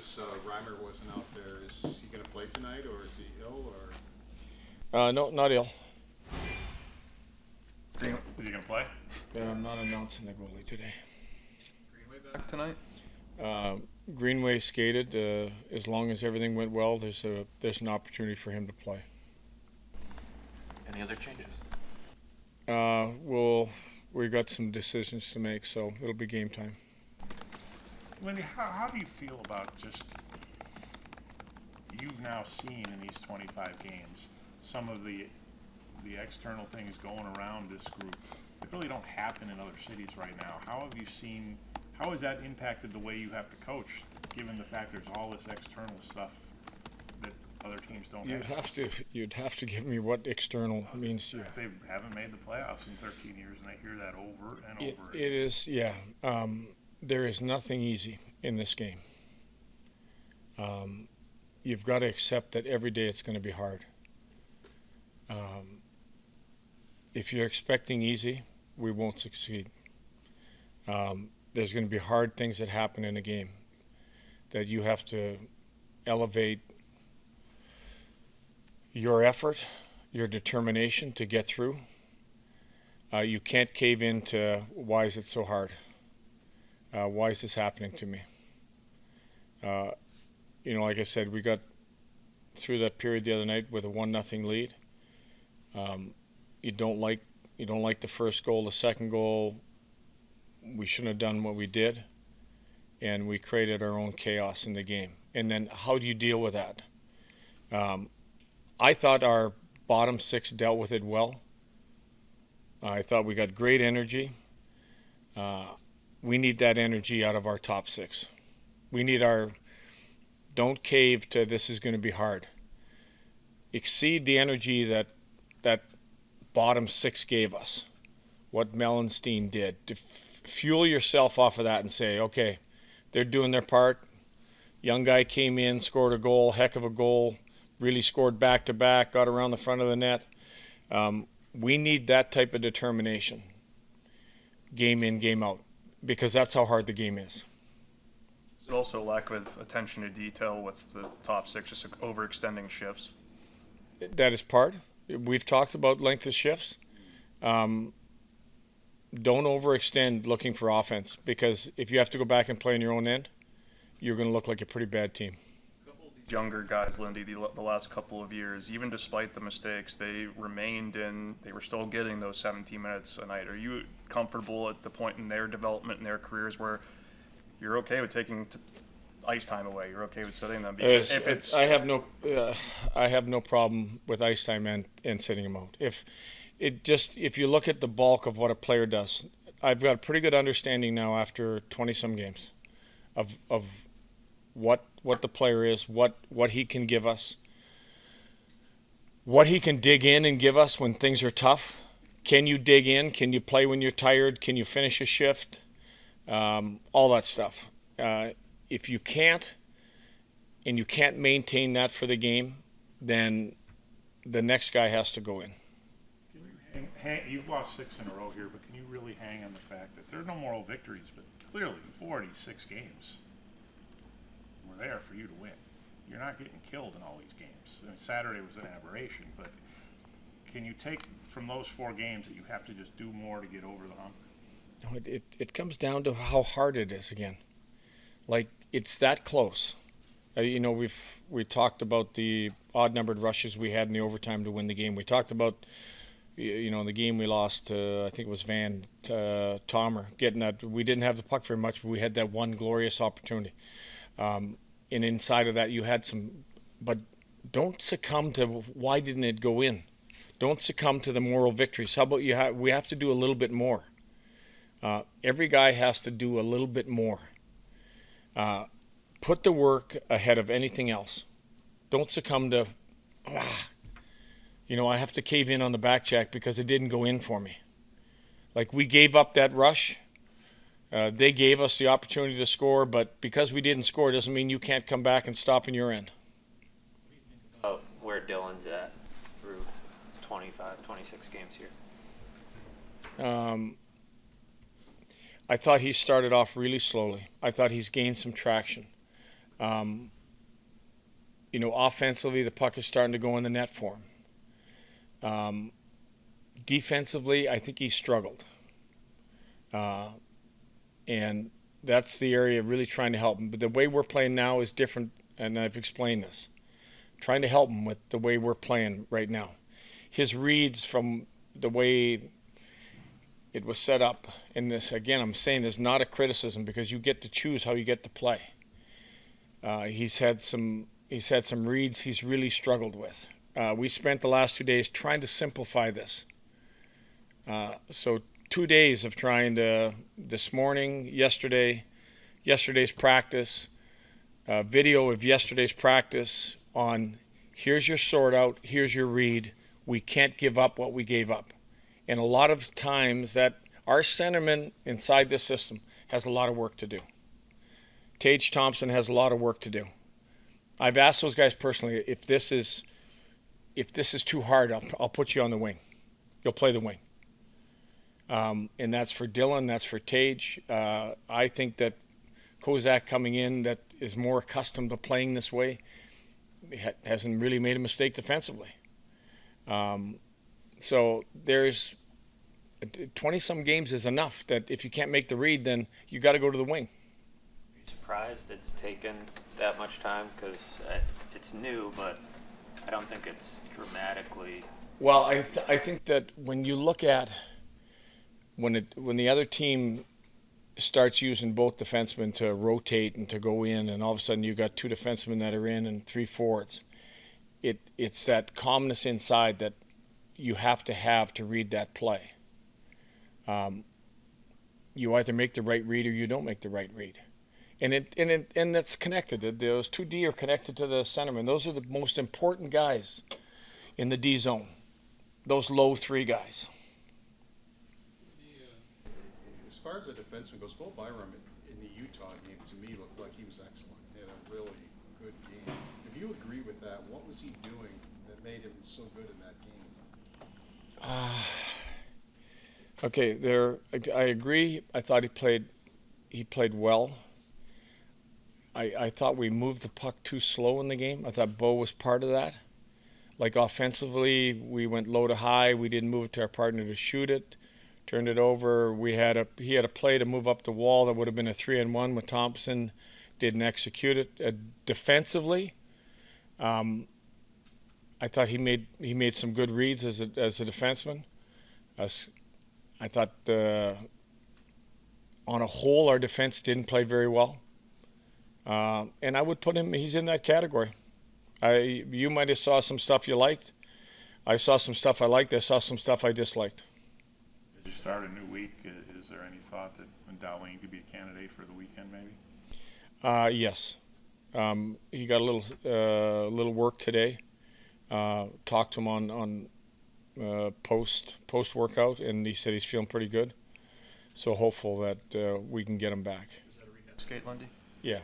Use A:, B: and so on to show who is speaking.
A: notice Reimer wasn't out there. Is he going to play tonight, or is he ill?
B: No, not ill.
C: Is he going to play?
B: I'm not announcing the goalie today.
C: Greenway back tonight?
B: Greenway skated. As long as everything went well, there's an opportunity for him to play.
D: Any other changes?
B: We've got some decisions to make, so it'll be game time.
C: Lindy, how do you feel about just, you've now seen in these 25 games, some of the external things going around this group that really don't happen in other cities right now? How has that impacted the way you have to coach, given the fact there's all this external stuff that other teams don't have?
B: You'd have to give me what external means to you.
C: They haven't made the playoffs in 13 years, and I hear that over and over again.
B: It is, yeah. There is nothing easy in this game. You've got to accept that every day it's going to be hard. If you're expecting easy, we won't succeed. There's going to be hard things that happen in a game that you have to elevate your effort, your determination to get through. You can't cave into why is it so hard? Why is this happening to me? Like I said, we got through that period the other night with a 1-0 lead. You don't like the first goal. The second goal, we shouldn't have done what we did, and we created our own chaos in the game. And then how do you deal with that? I thought our bottom six dealt with it well. I thought we got great energy. We need that energy out of our top six. We need don't cave to this is going to be hard. Exceed the energy that bottom six gave us, what Mellenstein did. To fuel yourself off of that and say, okay, they're doing their part. Young guy came in, scored a goal, heck of a goal, really scored back-to-back, got around the front of the net. We need that type of determination, game in, game out, because that's how hard the game is.
E: There's also lack of attention to detail with the top six, just overextending shifts.
B: That is part. We've talked about length of shifts. Don't overextend looking for offense, because if you have to go back and play in your own end, you're going to look like a pretty bad team.
E: Younger guys, Lindy, the last couple of years, even despite the mistakes, they were still getting those 17 minutes a night. Are you comfortable at the point in their development in their careers where you're okay with taking ice time away? You're okay with sitting them?
B: I have no problem with ice time and sitting them out. If you look at the bulk of what a player does, I've got a pretty good understanding now after 20-some games of what the player is, what he can give us, what he can dig in and give us when things are tough. Can you dig in? Can you play when you're tired? Can you finish a shift? All that stuff. If you can't, and you can't maintain that for the game, then the next guy has to go in.
C: You've lost 6 in a row here, but can you really hang on the fact that there are no moral victories, but clearly 46 games were there for you to win? You're not getting killed in all these games. I mean, Saturday was an aberration, but can you take from those 4 games that you have to just do more to get over the hump?
B: It comes down to how hard it is again. Like, it's that close. We talked about the odd-numbered rushes we had in the overtime to win the game. We talked about, the game we lost, I think it was Van Tomer, getting that. We didn't have the puck very much, but we had that one glorious opportunity. And inside of that, you had some, but don't succumb to why didn't it go in. Don't succumb to the moral victories. How about we have to do a little bit more. Every guy has to do a little bit more. Put the work ahead of anything else. Don't succumb to, I have to cave in on the back check because it didn't go in for me. Like, we gave up that rush. They gave us the opportunity to score, but because we didn't score doesn't mean you can't come back and stop in your end.
D: What do you think about where Dylan's at through 25, 26 games here?
B: I thought he started off really slowly. I thought he's gained some traction. You know, offensively, the puck is starting to go in the net for him. Defensively, I think he's struggled. And that's the area really trying to help him. But the way we're playing now is different, and I've explained this. Trying to help him with the way we're playing right now. His reads from the way it was set up in this, again, I'm saying is not a criticism because you get to choose how you get to play. He's had some reads he's really struggled with. We spent the last 2 days trying to simplify this. So 2 days of trying to, this morning, yesterday's practice, video of yesterday's practice on here's your sort out, here's your read. We can't give up what we gave up. And a lot of times that our centerman inside this system has a lot of work to do. Tage Thompson has a lot of work to do. I've asked those guys personally, if this is too hard, I'll put you on the wing. You'll play the wing. And that's for Dylan, that's for Tage. I think that Kozak coming in that is more accustomed to playing this way hasn't really made a mistake defensively. So there's 20-some games is enough that if you can't make the read, then you got to go to the wing.
D: Are you surprised it's taken that much time? Because it's new, but I don't think it's dramatically.
B: Well, I think that when you look at when the other team starts using both defensemen to rotate and to go in, and all of a sudden you've got 2 defensemen that are in and 3 forwards, it's that calmness inside that you have to read that play. You either make the right read or you don't make the right read, and that's connected. Those 2D are connected to the centerman. Those are the most important guys in the D zone. Those low 3 guys.
A: As far as the defenseman goes, Bo Byram in the Utah game to me looked like he was excellent. He had a really good game. If you agree with that, what was he doing that made him so good in that game?
B: Okay, I agree. I thought he played well. I thought we moved the puck too slow in the game. I thought Bo was part of that. Like offensively, we went low to high. We didn't move it to our partner to shoot it. Turned it over. He had a play to move up the wall that would have been a 3-on-1 with Thompson. Didn't execute it. Defensively, I thought he made some good reads as a defenseman. I thought on a whole our defense didn't play very well, and I would put him. He's in that category. You might have saw some stuff you liked. I saw some stuff I liked. I saw some stuff I disliked.
C: Did you start a new week? Is there any thought that Dahlin could be a candidate for the weekend, maybe?
B: Yes. He got a little work today. Talked to him on post workout, and he said he's feeling pretty good. So hopeful that we can get him back.
E: Is that a rehab skate, Lindy?
B: Yeah.